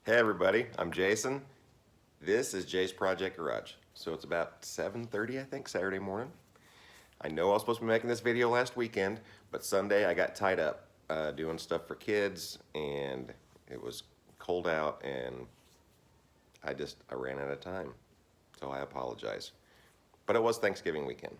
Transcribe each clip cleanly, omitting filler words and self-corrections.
Hey everybody, I'm Jason. This is Jay's Project Garage. So it's about 7:30, I think, Saturday morning. I know I was supposed to be making this video last weekend, but Sunday I got tied up doing stuff for kids, and it was cold out, and I ran out of time. So I apologize. But it was Thanksgiving weekend,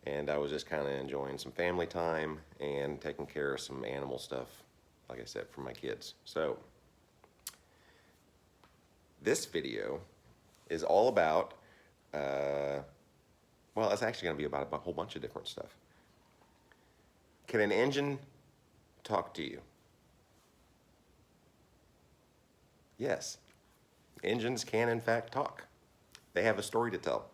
and I was just kind of enjoying some family time and taking care of some animal stuff, like I said, for my kids. So this video is all about, well, it's actually going to be about a whole bunch of different stuff. Can an engine talk to you? Yes, engines can in fact talk. They have a story to tell.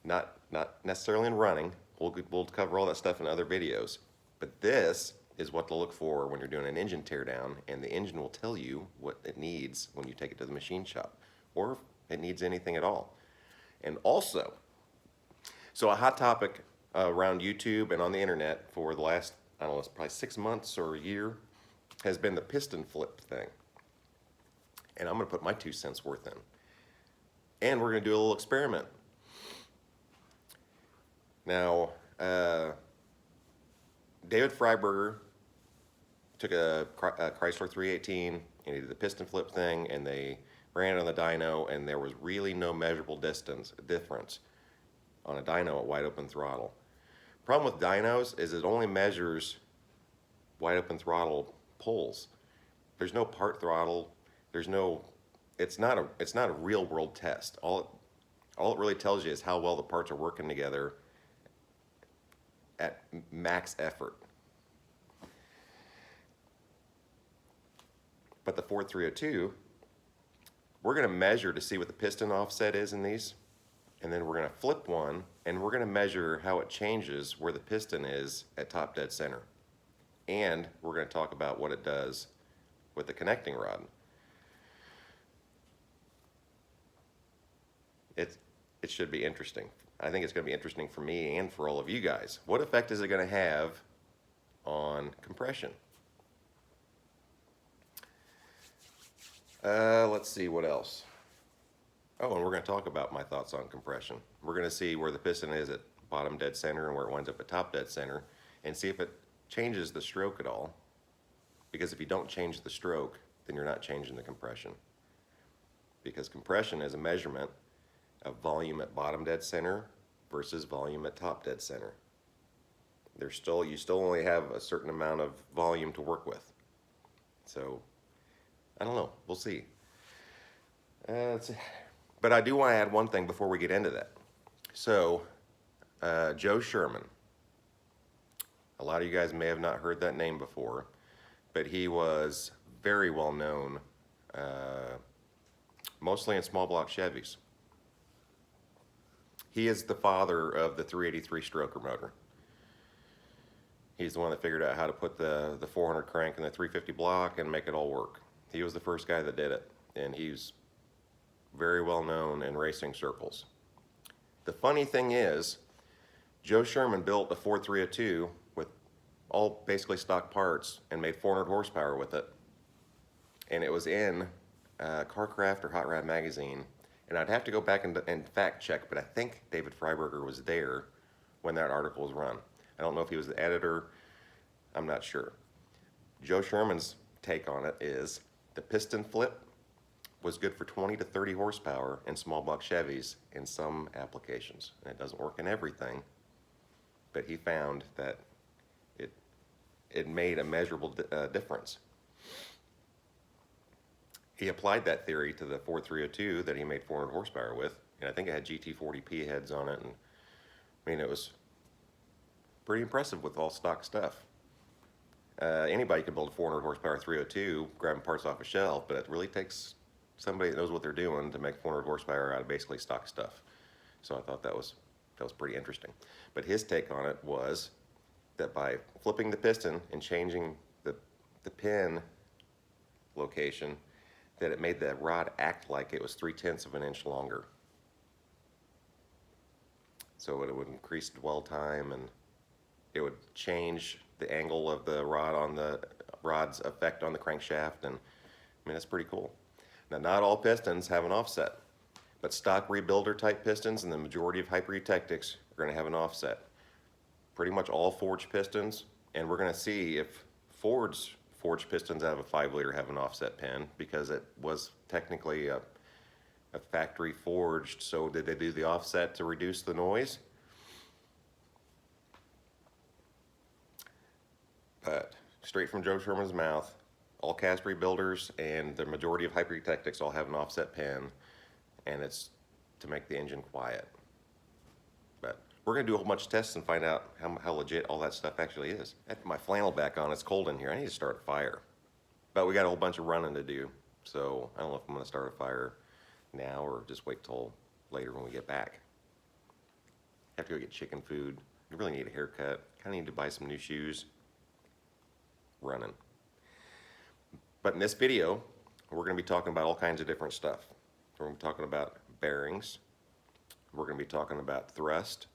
Not necessarily in running. We'll cover all that stuff in other videos. But this is what to look for when you're doing an engine teardown, and the engine will tell you what it needs when you take it to the machine shop, or if it needs anything at all. And also, so a hot topic around YouTube and on the internet for the last, I don't know, it's probably 6 months or a year, has been the piston flip thing. And I'm going to put my 2 cents worth in. And we're going to do a little experiment. Now, David Freiberger took a Chrysler 318 and he did the piston flip thing, and they ran it on the dyno, and there was really no measurable difference on a dyno at wide open throttle. Problem with dynos is it only measures wide open throttle pulls. There's no part throttle. It's not a real world test. All it really tells you is how well the parts are working together at max effort. But the Ford 302, we're going to measure to see what the piston offset is in these, and then we're going to flip one, and we're going to measure how it changes where the piston is at top dead center. And we're going to talk about what it does with the connecting rod. It should be interesting. I think it's going to be interesting for me and for all of you guys. What effect is it going to have on compression? Let's see what else. Oh, and we're going to talk about my thoughts on compression. We're going to see where the piston is at bottom dead center and where it winds up at top dead center, and see if it changes the stroke at all. Because if you don't change the stroke, then you're not changing the compression. Because compression is a measurement of volume at bottom dead center versus volume at top dead center. You still only have a certain amount of volume to work with. So, I don't know, we'll see. But I do want to add one thing before we get into that. So, Joe Sherman. A lot of you guys may have not heard that name before, but he was very well known, mostly in small block Chevys. He is the father of the 383 stroker motor. He's the one that figured out how to put the 400 crank in the 350 block and make it all work. He was the first guy that did it, and he's very well known in racing circles. The funny thing is, Joe Sherman built a Ford 302 with all basically stock parts and made 400 horsepower with it. And it was in CarCraft or Hot Rod magazine. And I'd have to go back and fact check, but I think David Freiberger was there when that article was run. I don't know if he was the editor. I'm not sure. Joe Sherman's take on it is the piston flip was good for 20 to 30 horsepower in small block Chevys in some applications. And it doesn't work in everything, but he found that it made a measurable difference. He applied that theory to the Ford 302 that he made 400 horsepower with, and I think it had GT40P heads on it, and I mean, it was pretty impressive with all stock stuff. Anybody can build a 400 horsepower 302 grabbing parts off a shelf, but it really takes somebody that knows what they're doing to make 400 horsepower out of basically stock stuff. So I thought that was pretty interesting. But his take on it was that by flipping the piston and changing the pin location, that it made the rod act like it was 3/10 of an inch longer. So it would increase dwell time, and it would change the angle of the rod on the rod's effect on the crankshaft. And I mean, that's pretty cool. Now, not all pistons have an offset, but stock rebuilder type pistons and the majority of hyper-eutectics are going to have an offset. Pretty much all forged pistons, and we're going to see if Ford's forged pistons out of a 5 liter have an offset pin, because it was technically a factory forged. So did they do the offset to reduce the noise? But straight from Joe Sherman's mouth, all cast rebuilders and the majority of hyper-eutectics all have an offset pin, and it's to make the engine quiet. But we're going to do a whole bunch of tests and find out how legit all that stuff actually is. I put my flannel back on. It's cold in here. I need to start a fire. But we got a whole bunch of running to do, so I don't know if I'm going to start a fire now or just wait till later when we get back. I have to go get chicken food. I really need a haircut. Kind of need to buy some new shoes. Running. But in this video, we're going to be talking about all kinds of different stuff. We're going to be talking about bearings. We're going to be talking about thrust.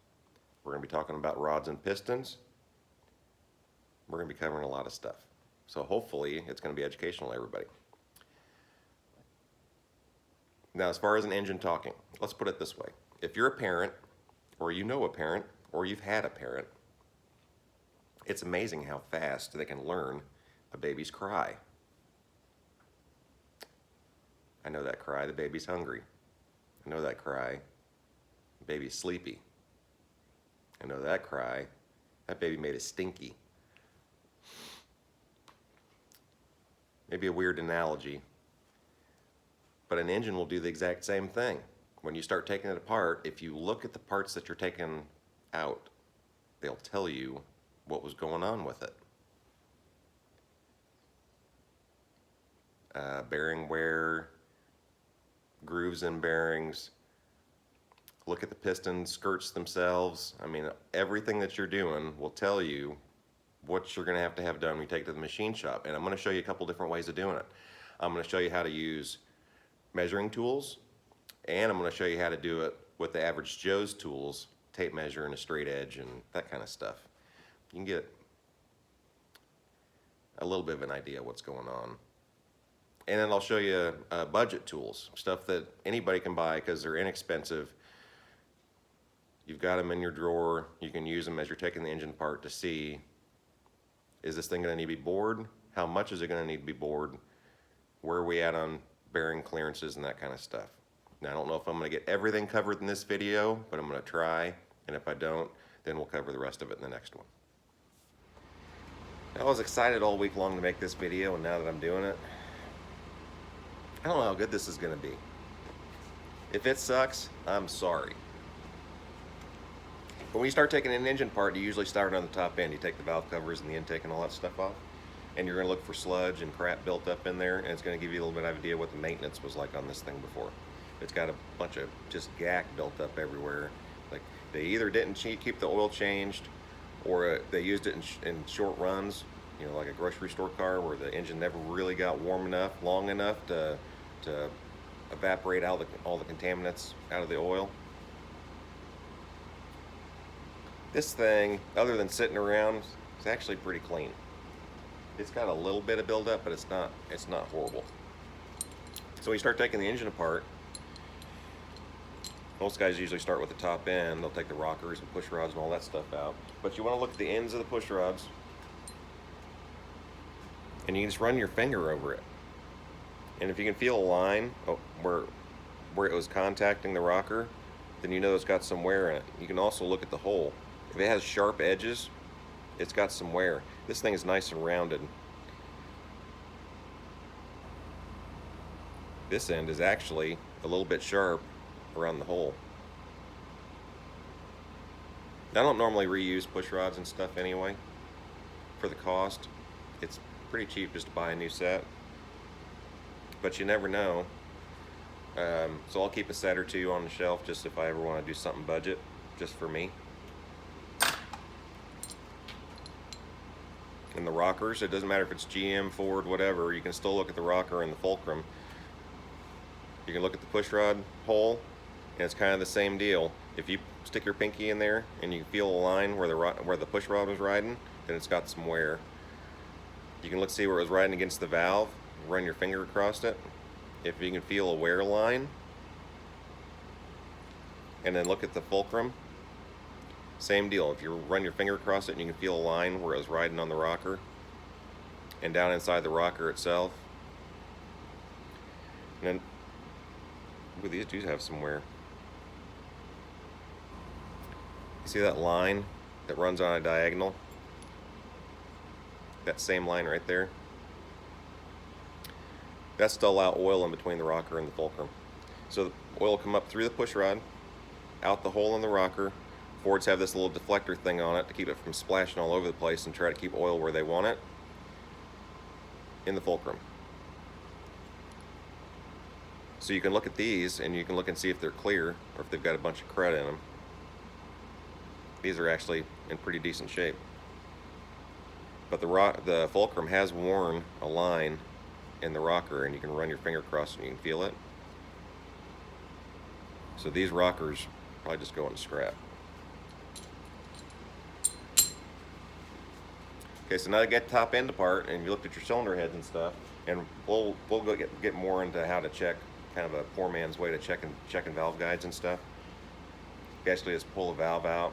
We're going to be talking about rods and pistons. We're going to be covering a lot of stuff. So hopefully it's going to be educational to everybody. Now, as far as an engine talking, let's put it this way. If you're a parent, or you know a parent, or you've had a parent, it's amazing how fast they can learn a baby's cry. I know that cry, the baby's hungry. I know that cry, the baby's sleepy. I know that cry, that baby made a stinky. Maybe a weird analogy, but an engine will do the exact same thing. When you start taking it apart, if you look at the parts that you're taking out, they'll tell you what was going on with it. Bearing wear, grooves in bearings, look at the piston skirts themselves. I mean, everything that you're doing will tell you what you're going to have done when you take it to the machine shop. And I'm going to show you a couple different ways of doing it. I'm going to show you how to use measuring tools, and I'm going to show you how to do it with the average Joe's tools, tape measure and a straight edge and that kind of stuff. You can get a little bit of an idea of what's going on. And then I'll show you budget tools, stuff that anybody can buy because they're inexpensive. You've got them in your drawer. You can use them as you're taking the engine apart to see, is this thing going to need to be bored? How much is it going to need to be bored? Where are we at on bearing clearances and that kind of stuff? Now, I don't know if I'm going to get everything covered in this video, but I'm going to try. And if I don't, then we'll cover the rest of it in the next one. I was excited all week long to make this video, and now that I'm doing it, I don't know how good this is going to be. If it sucks, I'm sorry. But when you start taking an engine apart, you usually start on the top end. You take the valve covers and the intake and all that stuff off, and you're going to look for sludge and crap built up in there, and it's going to give you a little bit of idea what the maintenance was like on this thing before. It's got a bunch of just gack built up everywhere. Like, they either didn't keep the oil changed, or they used it in short runs, you know, like a grocery store car where the engine never really got warm enough, long enough to evaporate all the contaminants out of the oil. This thing, other than sitting around, is actually pretty clean. It's got a little bit of buildup, but it's not horrible. So when you start taking the engine apart, most guys usually start with the top end. They'll take the rockers and push rods and all that stuff out. But you want to look at the ends of the push rods, and you can just run your finger over it. And if you can feel a line where it was contacting the rocker, then you know it's got some wear in it. You can also look at the hole. If it has sharp edges, it's got some wear. This thing is nice and rounded. This end is actually a little bit sharp around the hole. I don't normally reuse push rods and stuff anyway. For the cost, it's pretty cheap just to buy a new set. But you never know. So I'll keep a set or two on the shelf just if I ever want to do something budget, just for me. And the rockers, it doesn't matter if it's GM, Ford, whatever, you can still look at the rocker and the fulcrum. You can look at the push rod hole, and it's kind of the same deal. If you stick your pinky in there and you feel a line where the push rod was riding, then it's got some wear. You can see where it was riding against the valve. run your finger across it, if you can feel a wear line, and then look at the fulcrum, same deal. If you run your finger across it and you can feel a line where it was riding on the rocker, and down inside the rocker itself, and then, ooh, these do have some wear. You see that line that runs on a diagonal? That same line right there? That's to allow oil in between the rocker and the fulcrum. So the oil will come up through the push rod, out the hole in the rocker. Fords have this little deflector thing on it to keep it from splashing all over the place and try to keep oil where they want it, in the fulcrum. So you can look at these and you can look and see if they're clear or if they've got a bunch of crud in them. These are actually in pretty decent shape. But the fulcrum has worn a line in the rocker, and you can run your finger across it and you can feel it. So these rockers probably just go in scrap. Okay, so now to get top end apart, and you looked at your cylinder heads and stuff, and we'll go get more into how to check, kind of a poor man's way to checking valve guides and stuff. You actually just pull a valve out.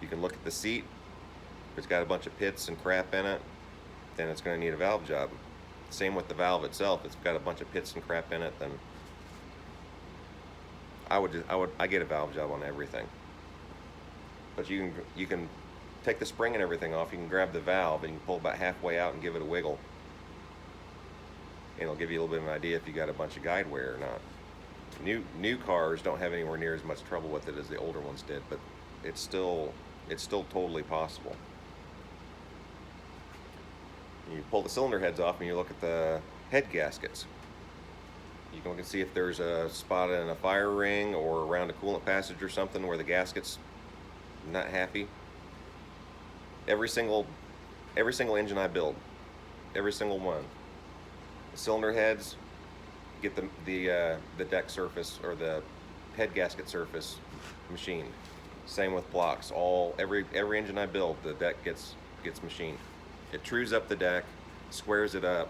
You can look at the seat. If it's got a bunch of pits and crap in it, then it's going to need a valve job. Same with the valve itself. If it's got a bunch of pits and crap in it, then I get a valve job on everything. But you can take the spring and everything off. You can grab the valve and you can pull about halfway out and give it a wiggle, and it'll give you a little bit of an idea if you got a bunch of guide wear or not. New cars don't have anywhere near as much trouble with it as the older ones did, but it's still totally possible. You pull the cylinder heads off and you look at the head gaskets. You can look and see if there's a spot in a fire ring or around a coolant passage or something where the gasket's not happy. Every single engine I build, every single one, the cylinder heads get the deck surface or the head gasket surface machined. Same with blocks. Every engine I build, the deck gets machined. It trues up the deck, squares it up,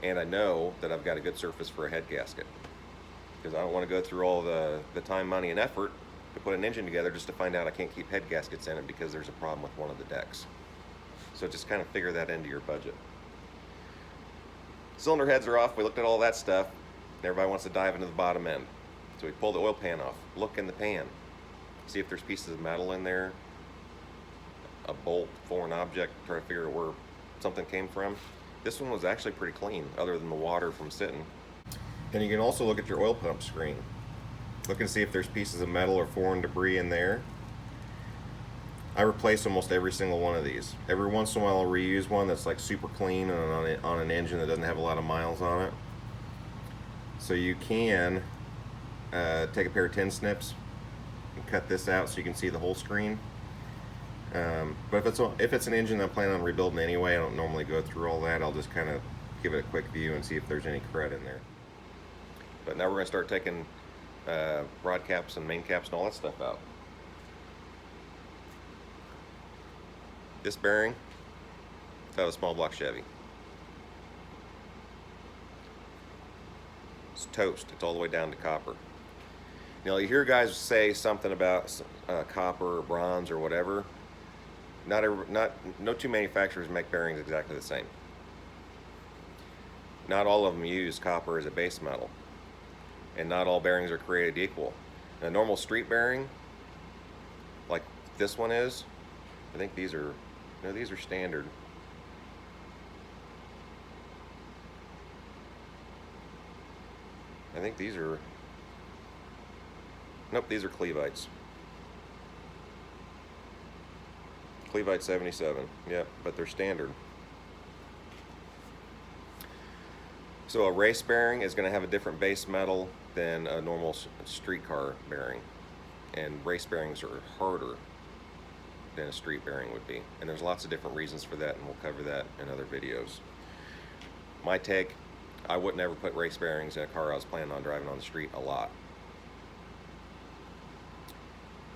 and I know that I've got a good surface for a head gasket, because I don't want to go through all the time, money, and effort to put an engine together just to find out I can't keep head gaskets in it because there's a problem with one of the decks. So just kind of figure that into your budget. Cylinder heads are off. We looked at all that stuff. Everybody wants to dive into the bottom end. So we pull the oil pan off. Look in the pan. See if there's pieces of metal in there, a bolt, foreign object, try to figure out where something came from. This one was actually pretty clean, other than the water from sitting. And you can also look at your oil pump screen. Look and see if there's pieces of metal or foreign debris in there. I replace almost every single one of these. Every once in a while I'll reuse one that's like super clean and on an engine that doesn't have a lot of miles on it. So you can take a pair of tin snips and cut this out so you can see the whole screen. But if it's an engine I'm planning on rebuilding anyway, I don't normally go through all that. I'll just kind of give it a quick view and see if there's any crud in there. But now we're going to start taking rod caps and main caps and all that stuff out. This bearing, it's out of a small block Chevy. It's toast. It's all the way down to copper. Now you hear guys say something about copper or bronze or whatever. No two manufacturers make bearings exactly the same. Not all of them use copper as a base metal, and not all bearings are created equal. A normal street bearing, like this one is, I think these are standard. I think these are, nope, these are Clevites. Clevite 77, yep, but they're standard. So a race bearing is going to have a different base metal than a normal streetcar bearing, and race bearings are harder than a street bearing would be, and there's lots of different reasons for that, and we'll cover that in other videos. My take, I wouldn't ever put race bearings in a car I was planning on driving on the street a lot.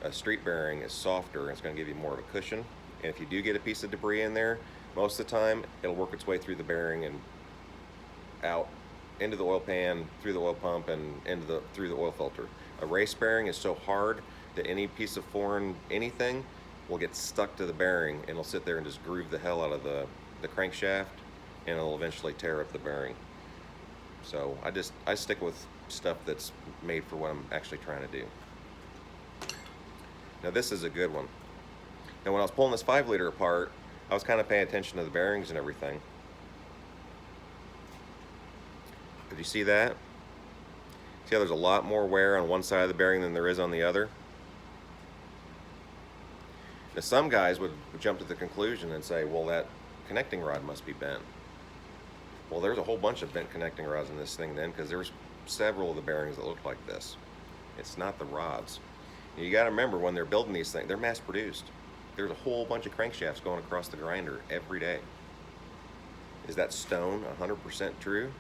A street bearing is softer and it's going to give you more of a cushion, and if you do get a piece of debris in there, most of the time it'll work its way through the bearing and out into the oil pan, through the oil pump, and through the oil filter. A race bearing is so hard that any piece of foreign anything will get stuck to the bearing, and it'll sit there and just groove the hell out of the crankshaft, and it'll eventually tear up the bearing. So I stick with stuff that's made for what I'm actually trying to do. Now this is a good one. Now when I was pulling this 5-liter apart, I was kind of paying attention to the bearings and everything. Did you see that? See how there's a lot more wear on one side of the bearing than there is on the other? Now some guys would jump to the conclusion and say, well, that connecting rod must be bent. Well, there's a whole bunch of bent connecting rods in this thing then, because there's several of the bearings that look like this. It's not the rods. You got to remember, when they're building these things, they're mass produced. There's a whole bunch of crankshafts going across the grinder every day. Is that stone 100% true?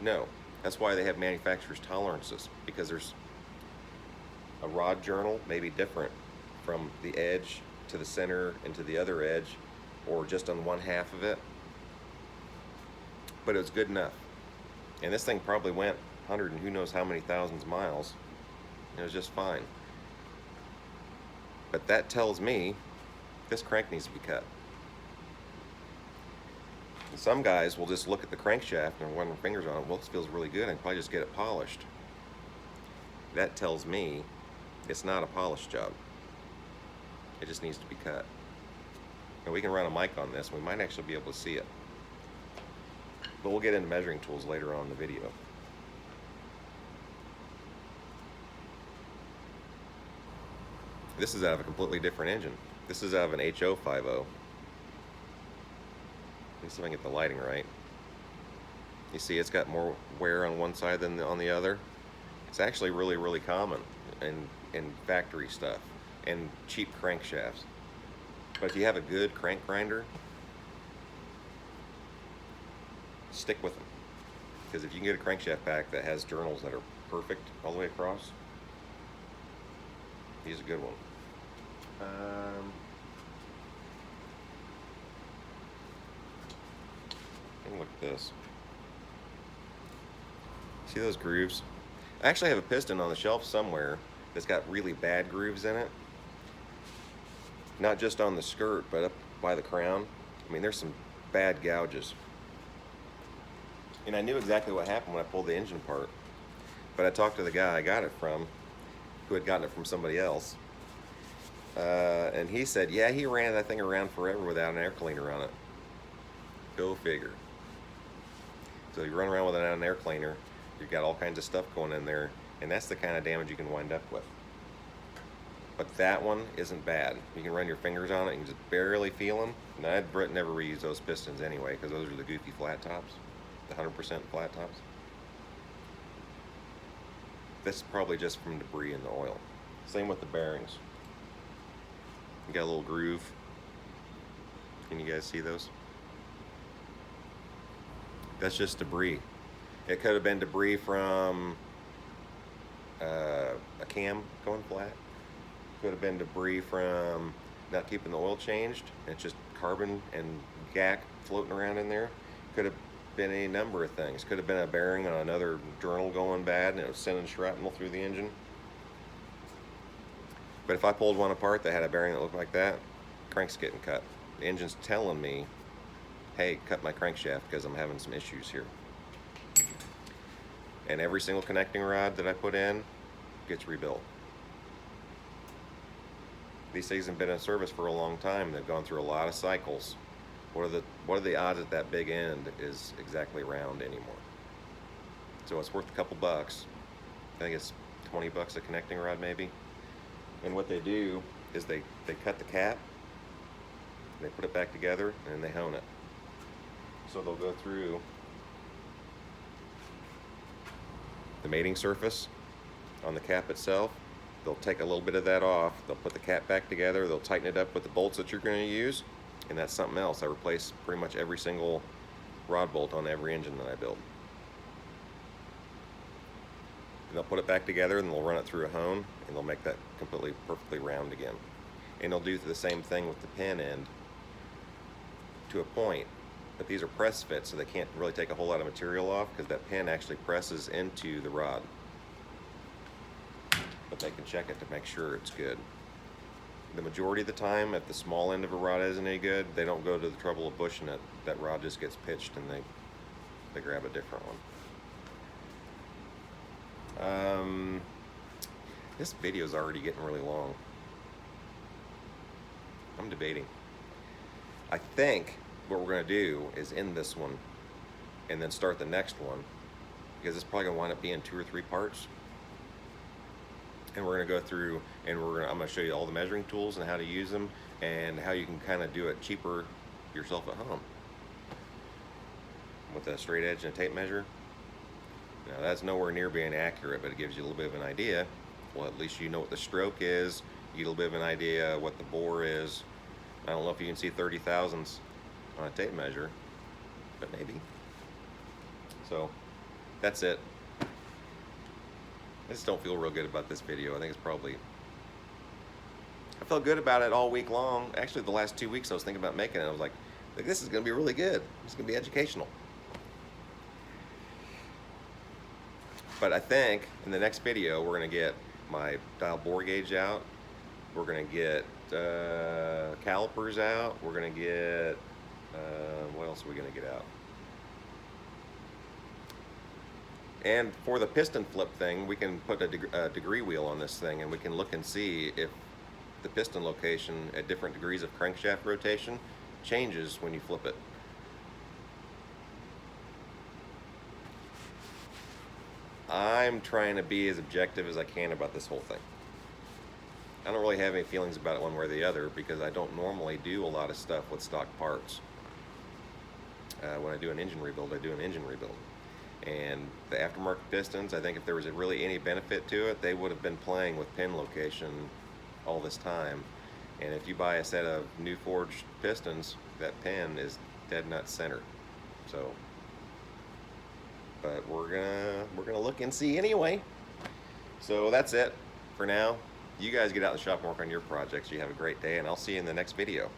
No. That's why they have manufacturers' tolerances, because there's a rod journal may be different from the edge to the center and to the other edge, or just on one half of it. But it was good enough. And this thing probably went 100 and who knows how many thousands of miles. It was just fine. But that tells me this crank needs to be cut. And some guys will just look at the crankshaft and run their fingers on it. Well, this feels really good. I can probably just get it polished. That tells me it's not a polish job. It just needs to be cut. And we can run a mic on this. We might actually be able to see it. But we'll get into measuring tools later on in the video. This is out of a completely different engine. This is out of an HO50. Let me see if I can get the lighting right. You see it's got more wear on one side than on the other. It's actually really, really common in factory stuff and cheap crankshafts. But if you have a good crank grinder, stick with them. Because if you can get a crankshaft pack that has journals that are perfect all the way across, he's a good one. Look at this. See those grooves? I actually have a piston on the shelf somewhere that's got really bad grooves in it. Not just on the skirt, but up by the crown. I mean, there's some bad gouges. And I knew exactly what happened when I pulled the engine apart. But I talked to the guy I got it from, who had gotten it from somebody else. And he said, yeah, he ran that thing around forever without an air cleaner on it. Go figure. So you run around without an air cleaner, you've got all kinds of stuff going in there, and that's the kind of damage you can wind up with. But that one isn't bad. You can run your fingers on it and just barely feel them. And I'd never reuse those pistons anyway, because those are the goofy flat tops, the 100% flat tops. This is probably just from debris in the oil. Same with the bearings. You got a little groove. Can you guys see those? That's just debris. It could have been debris from a cam going flat. Could have been debris from not keeping the oil changed. It's just carbon and gack floating around in there. Could have been any number of things. Could have been a bearing on another journal going bad and it was sending shrapnel through the engine. But if I pulled one apart that had a bearing that looked like that, crank's getting cut. The engine's telling me, hey, cut my crankshaft because I'm having some issues here. And every single connecting rod that I put in gets rebuilt. These things have been in service for a long time. They've gone through a lot of cycles. What are the odds that that big end is exactly round anymore? So it's worth a couple bucks. I think it's 20 bucks a connecting rod maybe. And what they do is they cut the cap, they put it back together, and they hone it. So they'll go through the mating surface on the cap itself. They'll take a little bit of that off. They'll put the cap back together. They'll tighten it up with the bolts that you're going to use. And that's something else. I replace pretty much every single rod bolt on every engine that I build. And they'll put it back together and they'll run it through a hone and they'll make that completely perfectly round again. And they'll do the same thing with the pin end to a point, but these are press fit, so they can't really take a whole lot of material off because that pin actually presses into the rod. But they can check it to make sure it's good. The majority of the time, if the small end of a rod isn't any good, they don't go to the trouble of bushing it. That rod just gets pitched and they grab a different one. This video is already getting really long. I'm debating. I think what we're going to do is end this one and then start the next one, because it's probably going to wind up being 2 or 3 parts. And we're going to go through and I'm going to show you all the measuring tools and how to use them and how you can kind of do it cheaper yourself at home with a straight edge and a tape measure. Now that's nowhere near being accurate, but it gives you a little bit of an idea. Well, at least you know what the stroke is. You get a little bit of an idea what the bore is. I don't know if you can see 30 thousandths on a tape measure, but maybe. So that's it. I just don't feel real good about this video. I think it's probably, I felt good about it all week long. Actually, the last 2 weeks I was thinking about making it. I was like, this is going to be really good. It's going to be educational. But I think in the next video, we're going to get my dial bore gauge out. We're going to get calipers out. We're going to get, what else are we going to get out? And for the piston flip thing, we can put a degree wheel on this thing, and we can look and see if the piston location at different degrees of crankshaft rotation changes when you flip it. I'm trying to be as objective as I can about this whole thing. I don't really have any feelings about it one way or the other, because I don't normally do a lot of stuff with stock parts. When I do an engine rebuild, I do an engine rebuild. And the aftermarket pistons, I think if there was really any benefit to it, they would have been playing with pin location all this time. And if you buy a set of new forged pistons, that pin is dead nut center. So, but we're gonna look and see anyway. So that's it for now. You guys get out in the shop and work on your projects. You have a great day, and I'll see you in the next video.